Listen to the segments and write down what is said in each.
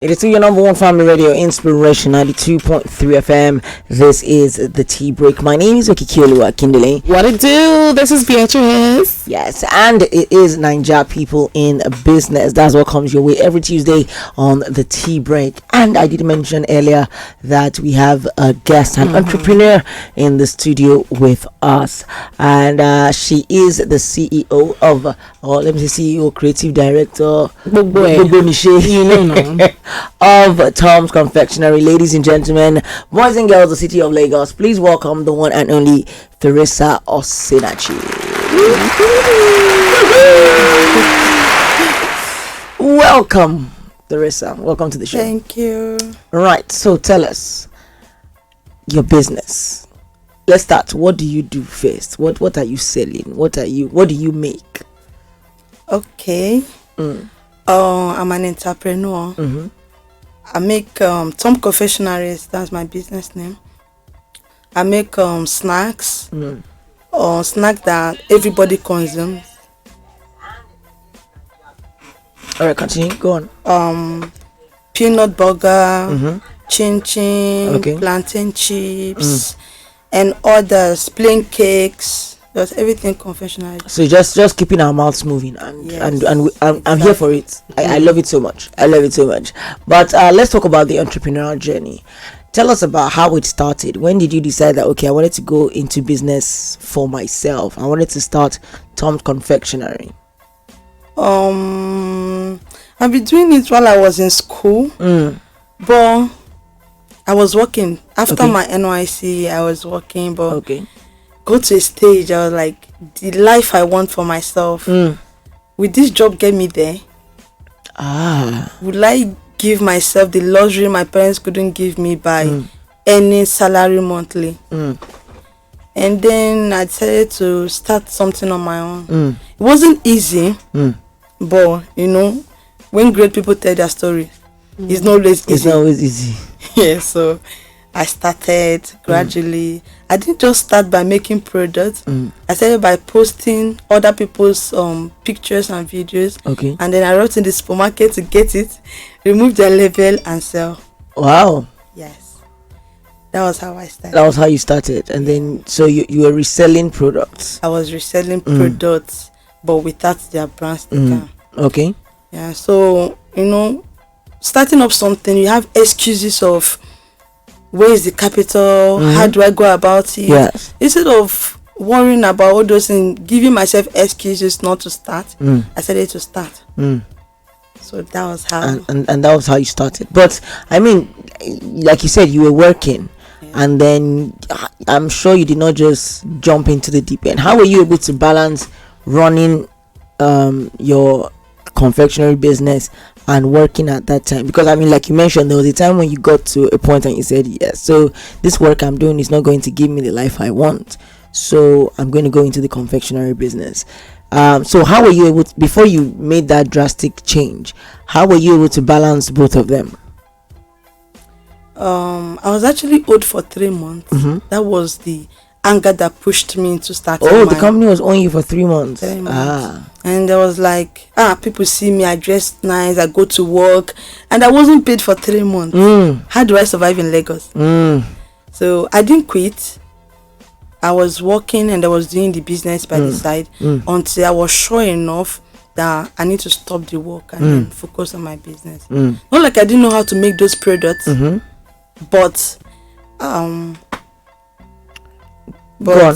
It is your number one family radio inspiration 92.3 FM. This is the tea break. My name is 𝐒𝐭𝐴𝐍𝐲. What it do? This is Beatrice. Yes, and it is Naija people in business. That's what comes your way every Tuesday on the tea break. And I did mention earlier that we have a guest, an entrepreneur in the studio with us, and she is the CEO of, or let me say CEO, creative director, You know. of Tom's Confectionery. Ladies and gentlemen, boys and girls of the city of Lagos, please welcome the one and only Theresa Osinachi. Welcome, Theresa. Welcome to the show. Thank you. Right, so tell us your business. Let's start. What do you do first? What are you selling? What do you make? Okay. I'm an entrepreneur. I make Tom Confectionaries. That's my business name. I make snacks, or snacks that everybody consumes. All right, continue. Go on. Peanut burger, chin chin, Okay. plantain chips, and others. Plain cakes. Just everything confectionery. So just keeping our mouths moving, and Yes, I'm here for it. I love it so much. I love it so much. But let's talk about the entrepreneurial journey. Tell us about how it started. When did you decide that okay, I wanted to go into business for myself? I wanted to start Tom's Confectionery. I've been doing it while I was in school, but I was working after Okay. my NYC. I was working, but Okay. go to a stage. I was like, the life I want for myself. Will this job get me there? Will I give myself the luxury my parents couldn't give me by earning salary monthly? And then I decided to start something on my own. It wasn't easy, but you know, when great people tell their story, it's not always easy. It's not always easy. Yeah, so I started gradually. I didn't just start by making products. I started by posting other people's pictures and videos. Okay. And then I wrote in the supermarket to get it, remove the label and sell. Wow. Yes. That was how I started. That was how you started, and then so you were reselling products. I was reselling products, but without their brand sticker. Okay. Yeah, so you know, starting up something, you have excuses of where is the capital, how do I go about it? Yes. Instead of worrying about all those things, giving myself excuses not to start, I started to start. So that was how. And that was how you started. But I mean, like you said, you were working, and then I'm sure you did not just jump into the deep end. How were you able to balance running your confectionery business and working at that time? Because I mean, like you mentioned, there was a time when you got to a point and you said, yes, so this work I'm doing is not going to give me the life I want, so I'm going to go into the confectionery business. So how were you able to, before you made that drastic change, how were you able to balance both of them? I was actually owed for 3 months. That was the anger that pushed me into starting. The company was owing you for 3 months. 3 months. And there was like, people see me, I dress nice, I go to work, and I wasn't paid for 3 months. How do I survive in Lagos? So I didn't quit. I was working and I was doing the business by the side until I was sure enough that I need to stop the work and then focus on my business. Not like I didn't know how to make those products, but Go on.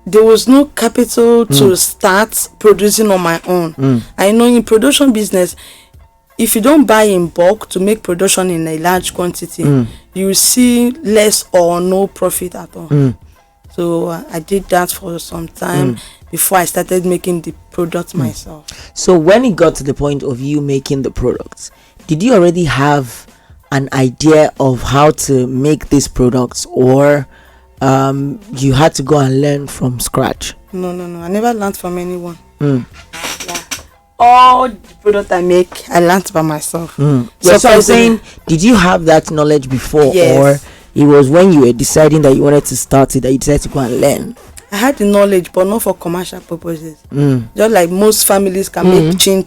there was no capital to start producing on my own. I know in production business, if you don't buy in bulk to make production in a large quantity, you see less or no profit at all. So I did that for some time before I started making the product myself. So when it got to the point of you making the products, did you already have an idea of how to make these products, or you had to go and learn from scratch? No. I never learned from anyone. All the product I make, I learned by myself. So I'm saying, did you have that knowledge before, Yes. or it was when you were deciding that you wanted to start it that you decided to go and learn? I had the knowledge, but not for commercial purposes. Just like most families can make chin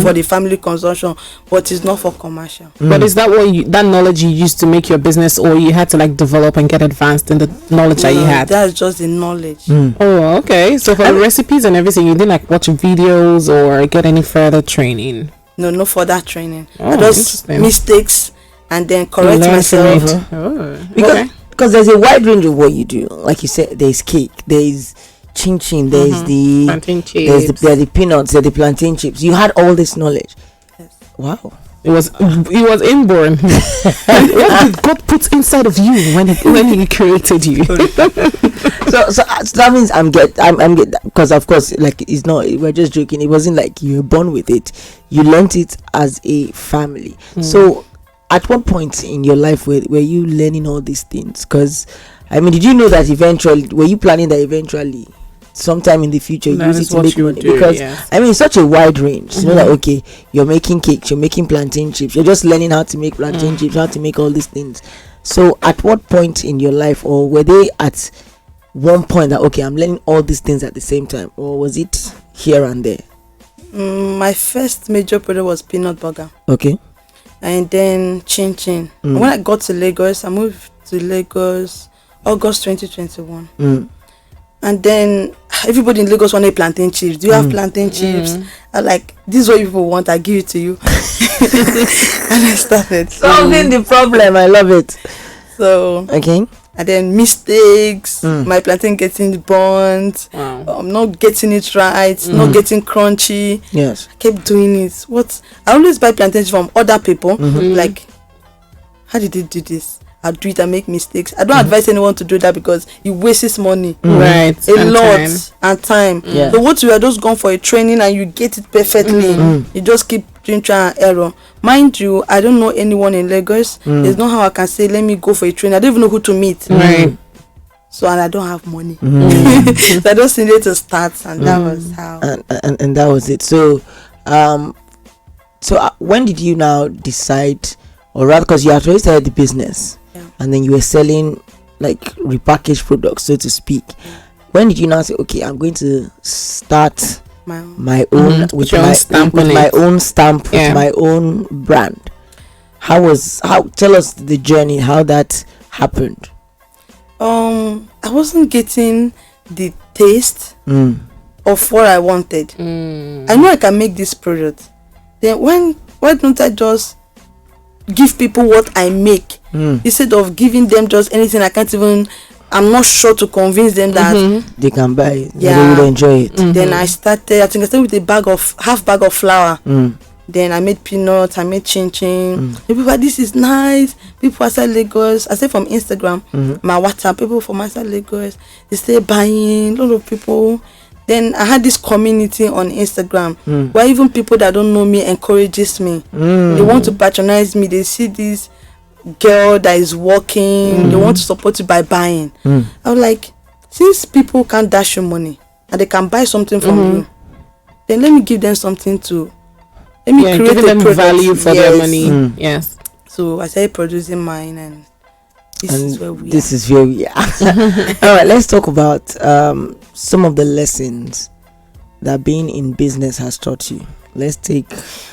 for the family consumption, but it's not for commercial. But is that that knowledge you used to make your business, or you had to like develop and get advanced in the knowledge that you had? That's just the knowledge. Oh, okay. So for the recipes and everything, you didn't like watch videos or get any further training? No further training. Oh, I just mistakes and then You correct learn from myself. it. Oh, Because because there's a wide range of what you do. Like you said, there's cake, there's chin chin, there's the plantain there's chips. the peanuts, there's the plantain chips. You had all this knowledge. Yes. Wow. It was inborn. What did God put inside of you when He created you? So that means I'm because of course, like, it's not, we're just joking. It wasn't like you were born with it. You learnt it as a family. So at what point in your life were you learning all these things? Because I mean, did you know that eventually, were you planning that eventually sometime in the future you use it to make money? Because I mean, it's such a wide range. You know that, okay, you're making cakes, you're making plantain chips, you're just learning how to make plantain chips, how to make all these things. So at what point in your life, or were they at one point that, okay, I'm learning all these things at the same time, or was it here and there? My first major product was peanut burger. Okay. And then chin chin. And when I got to Lagos, I moved to Lagos August 2021. And then everybody in Lagos wanted plantain chips. Do you have plantain chips? I'm like, this is what people want, I give it to you. And I started Solving the problem. I love it. So Okay. and then mistakes, my plantain getting burnt, I'm not getting it right, not getting crunchy. Yes. I kept doing it. I always buy plantains from other people. Like, how did they do this? I'll do it and make mistakes. I don't advise anyone to do that because it wastes money. Right. A and lot time. and time. Yeah. So what you are just gone for a training and you get it perfectly. You just keep doing trial and error. Mind you, I don't know anyone in Lagos. There's no how I can say, let me go for a training. I don't even know who to meet. Right. So, and I don't have money. So I just needed to start, and that was how. And that was it. So when did you now decide, or rather, because you had already started the business, and then you were selling like repackaged products, so to speak. When did you now say, okay, I'm going to start my own with my stamp, with my own brand? How tell us the journey, how that happened? I wasn't getting the taste of what I wanted. I know I can make this product. Then why don't I just give people what I make instead of giving them just anything I'm not sure to convince them that they can buy it, yeah, they will enjoy it. Then I started with a half bag of flour. Then I made peanuts, I made chin chin. People were, this is nice. People outside Lagos, I say from Instagram, my WhatsApp, people from outside Lagos, they stay buying, a lot of people. Then I had this community on Instagram where even people that don't know me encourages me. They want to patronize me. They see this girl that is working. They want to support you by buying. I was like, since people can't dash you money and they can buy something from you, then let me give them something to. Let me create them product. value for their money. Yes. So I started producing mine, and this is where we this is where we are. All right, let's talk about some of the lessons that being in business has taught you. Let's take.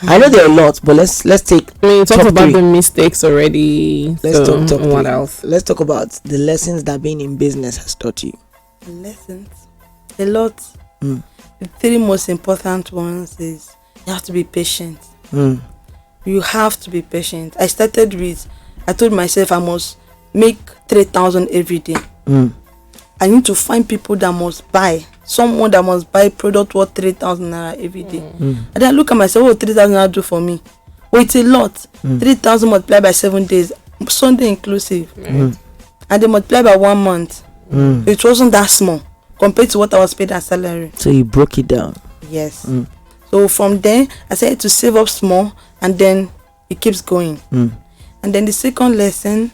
I know there are a lot, but let's take. I mean, you talked about 3. the mistakes already. Let's so talk what 3. else? Let's talk about the lessons that being in business has taught you. lessons. A lot. The 3 most important ones is you have to be patient. You have to be patient. I told myself I must make 3,000 every day. I need to find people that must buy. Someone that must buy product worth 3,000 naira every day. And then I look at myself, what 3,000 naira do for me? Oh, it's a lot. 3,000 multiplied by 7 days, Sunday inclusive. And they multiply by 1 month. It wasn't that small compared to what I was paid as salary. So you broke it down. Yes. So from there, I started to save up small, and then it keeps going. And then the second lesson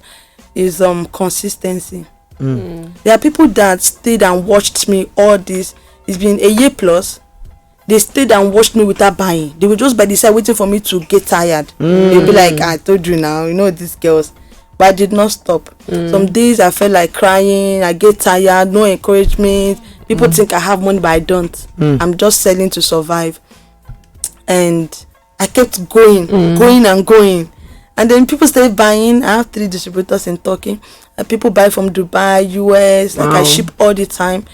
is consistency. There are people that stayed and watched me all this. It's been a year plus. They stayed and watched me without buying. They were just by the side waiting for me to get tired. They'll be like, I told you now, you know these girls. but I did not stop. Some days I felt like crying, I get tired, no encouragement. People think I have money, but I don't. I'm just selling to survive. And I kept going and going. And then people started buying. I have 3 distributors in Turkey. And people buy from Dubai, US. Like I ship all the time.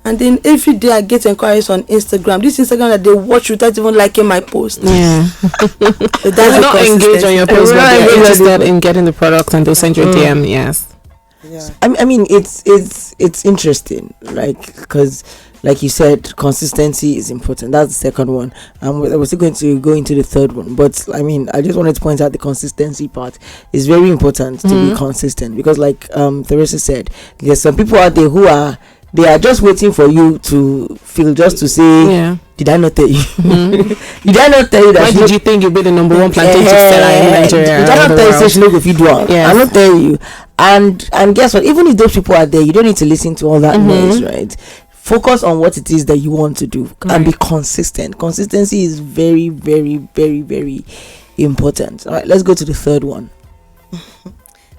And then every day I get inquiries on Instagram. This Instagram that they watch without even liking my post. Yeah. So that's They're not engaged on your post, but they're interested in getting the product, and they'll send you a DM. Yes. Yeah. I mean, it's interesting, like, because like you said, consistency is important. That's the second one. I was still going to go into the third one, but I mean, I just wanted to point out the consistency part is very important to be consistent, because like Teresa said, there's some people out there who are just waiting for you to feel, just to say, did I not tell you? Did I not tell you that? Why did you think you'd be the number 1 plantain chips seller in Nigeria? Did I not tell you say she no go fit do am? I'm not telling you. And guess what? Even if those people are there, you don't need to listen to all that noise, right? Focus on what it is that you want to do and be consistent. Consistency is very, very, very, very important. All right, let's go to the third one.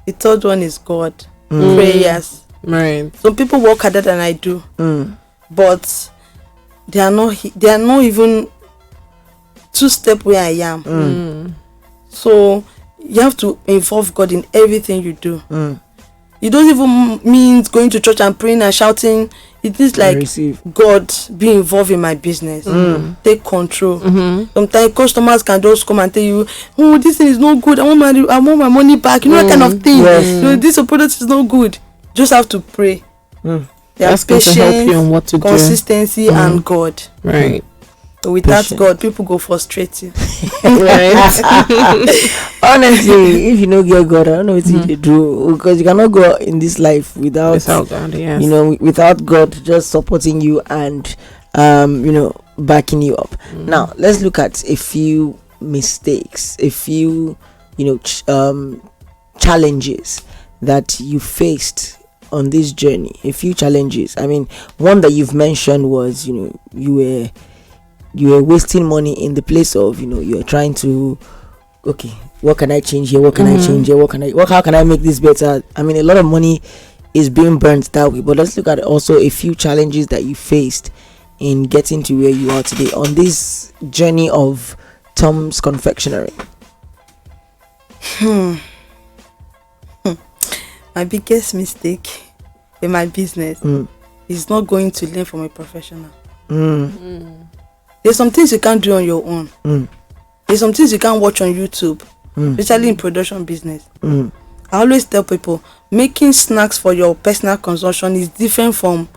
The third one is God. Prayers. Right. Some people work harder than I do, but they are not even 2 steps where I am. So you have to involve God in everything you do. It doesn't even mean going to church and praying and shouting. It is like God be involved in my business. Take control. Sometimes customers can just come and tell you, oh, this thing is not good, I want my money back, you know, that kind of thing. You know, this product is not good. Just have to pray. There's patience, to help you on what to consistency, and God. Right. So without God, people go frustrate you. Right. Honestly, if you don't get God, I don't know what you do, because you cannot go in this life without God. Yes. You know, without God just supporting you and you know, backing you up. Now let's look at a few mistakes, a few, you know, challenges that you faced on this journey. A few challenges. I mean, one that you've mentioned was, you know, you were wasting money in the place of, you know, you're trying to, okay, what can I change here? What can I change here? How can I make this better? I mean, a lot of money is being burnt that way. But let's look at also a few challenges that you faced in getting to where you are today on this journey of Tom's Confectionery. My biggest mistake in my business is not going to learn from a professional. There's some things you can't do on your own. There's some things you can't watch on YouTube, especially in production business. I always tell people, making snacks for your personal consumption is different from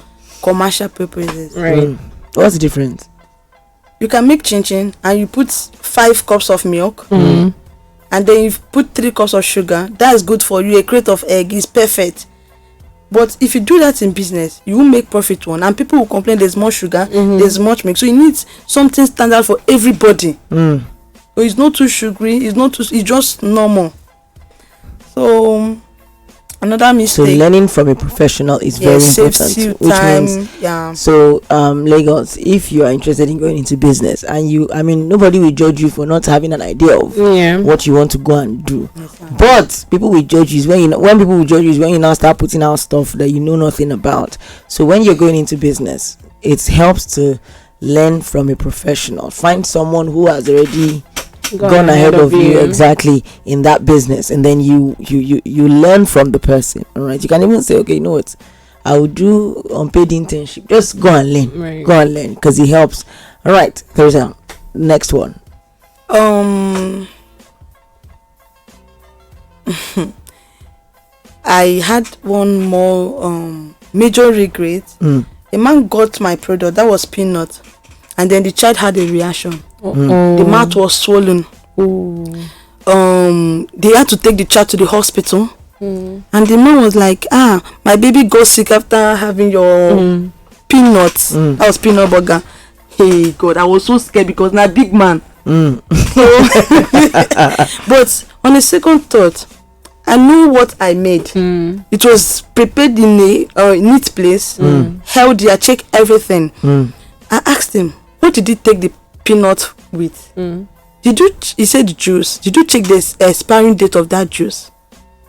commercial purposes. Right. What's the difference? You can make chin-chin and you put 5 cups of milk, and then you put 3 cups of sugar. That's good for you. A crate of egg is perfect. But if you do that in business, you will make profit one, and people will complain there's more sugar, there's much milk. So you need something standard for everybody. So it's not too sugary, it's just normal. So another mistake. So learning from a professional is very saves you important. time. Which means, so Lagos, if you are interested in going into business, and I mean, nobody will judge you for not having an idea of what you want to go and do. But people will judge you when people will judge you is when you now start putting out stuff that you know nothing about. So when you're going into business, it helps to learn from a professional. Find someone who has already gone ahead of you exactly in that business, and then you learn from the person. All right, you can even say, okay, you know what, I will do unpaid internship. Just go and learn. Go and learn, because it helps. All right, there's a next one. I had one more major regret. A man got my product that was peanut, and then the child had a reaction. The mouth was swollen. They had to take the child to the hospital, and the man was like, my baby got sick after having your peanuts. That was peanut burger. Hey God, I was so scared because now big man. So, but on a second thought, I knew what I made. It was prepared in a neat place, healthy. I checked everything. I asked him, what did he take the peanut with? He said juice. Did you check the expiring date of that juice?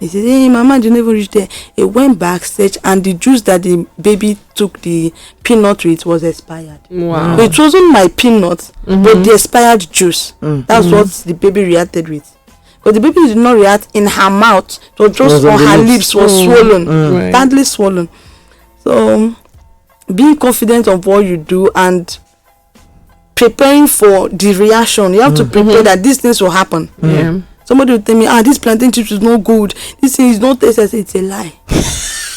He said, hey, mama didn't even reach there. He went backstage and the juice that the baby took the peanut with was expired. Wow. So it wasn't my peanut, but the expired juice. That's what the baby reacted with. But the baby did not react in her mouth. It was just on her lips was swollen. Badly swollen. So being confident of what you do and preparing for the reaction. You have to prepare that these things will happen. Yeah. Somebody will tell me, this plantain chips is no good. This thing is not tasty. I say, it's a lie.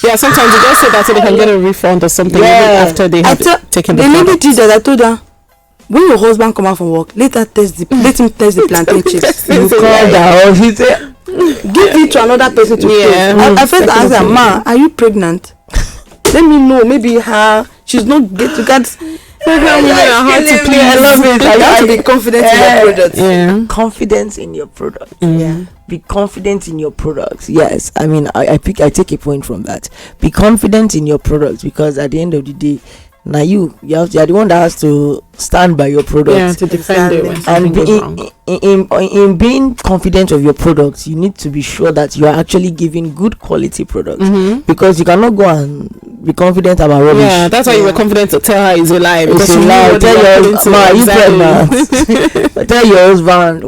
Yeah, sometimes you just say that so they can get a refund or something even after they have taken the lady product. did that. I told her, when your husband come out from work, let him taste the plantain chips. You called her off. He said, give it to another person to taste. I first asked her, ma, are you pregnant? Let me know. Maybe she's not get to get. I love it. You have to be confident in your product. Yeah. Confidence in your product. Yeah. Be confident in your products. Yes. I mean, I take a point from that. Be confident in your products, because at the end of the day, now you're the one that has to stand by your product. Yeah, to defend it when and something goes wrong. In being confident of your products, you need to be sure that you are actually giving good quality products, because you cannot go and be confident about rubbish. Yeah, that's why you were confident to tell her it's a lie. It's a lie. Tell your you pregnant. Tell your husband.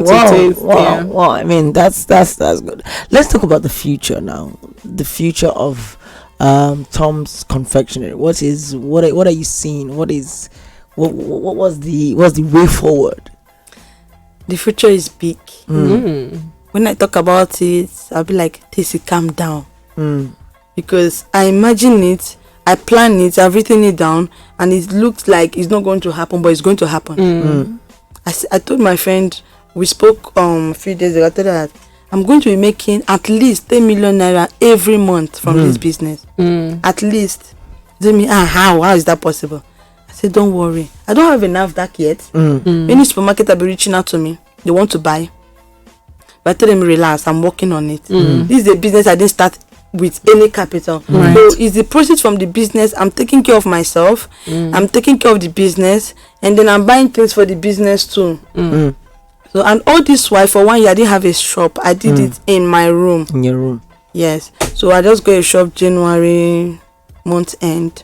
Wow. I mean, that's good. Let's talk about the future now. The future of Tom's Confectionery. What are you seeing? What was the way forward? The future is big. When I talk about it, I'll be like, Tissy, calm down. Because I imagine it, I plan it, I've written it down, and it looks like it's not going to happen, but it's going to happen. I told my friend, we spoke a few days ago, I told her that I'm going to be making at least 10 million naira every month from this business. At least. Tell me, how is that possible? I said, don't worry. I don't have enough that yet. Any supermarket will be reaching out to me. They want to buy. But I told them, relax, I'm working on it. This is a business I didn't start with any capital. So it's the process from the business. I'm taking care of myself. I'm taking care of the business. And then I'm buying things for the business too. So, and all this while, for 1 year, I didn't have a shop. I did it in my room. In your room. Yes. So I just got a shop January month end.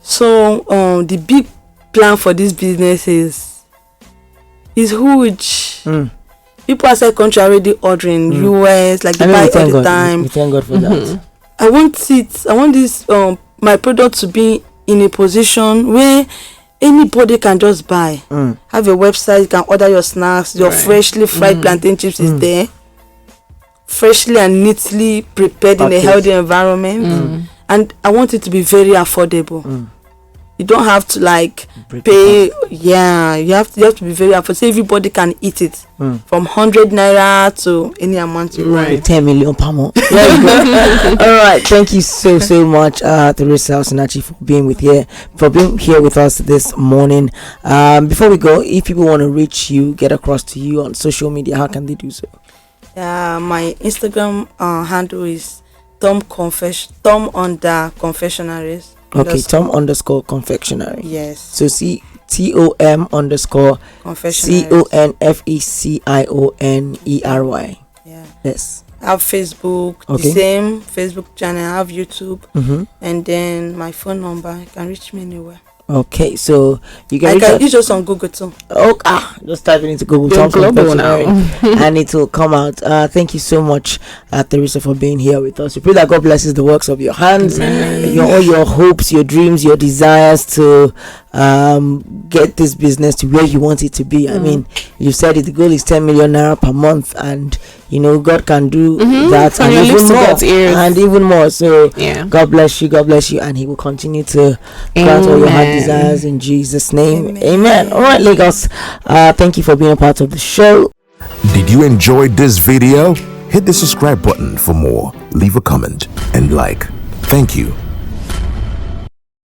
So the big plan for this business is huge. People outside country are already ordering. US, like they buy all the time. We thank God for that. I want this my product to be in a position where anybody can just buy. Have a website, you can order your snacks, your freshly fried plantain chips is there, freshly and neatly prepared in a healthy environment. And I want it to be very affordable. You don't have to pay. Yeah, you have to be very affordable so everybody can eat it, from 100 naira to any amount you want. 10 million per month. All right, thank you so much, Teresa Osinachi, for being here with us this morning. Before we go, if people want to reach you, get across to you on social media, how can they do so? My Instagram handle is Tom under confectionaries. Okay, Tom _ confectionery. Yes. So TOM _ CONFECIONERY. Yeah. Yes. I have Facebook, the same Facebook channel. I have YouTube, and then my phone number. You can reach me anywhere. Okay, so you can use us on Google too. Just type it into Google. Tom Global now, and it will come out. Thank you so much, Teresa, for being here with us. We pray that God blesses the works of your hands, all your hopes, your dreams, your desires to get this business to where you want it to be. I mean, you said it. The goal is 10 million naira per month, and God can do that and even more. So God bless you, and He will continue to grant all your heart desires in Jesus' name. Amen. All right, Lagos. Thank you for being a part of the show. Did you enjoy this video? Hit the subscribe button for more. Leave a comment and like. Thank you.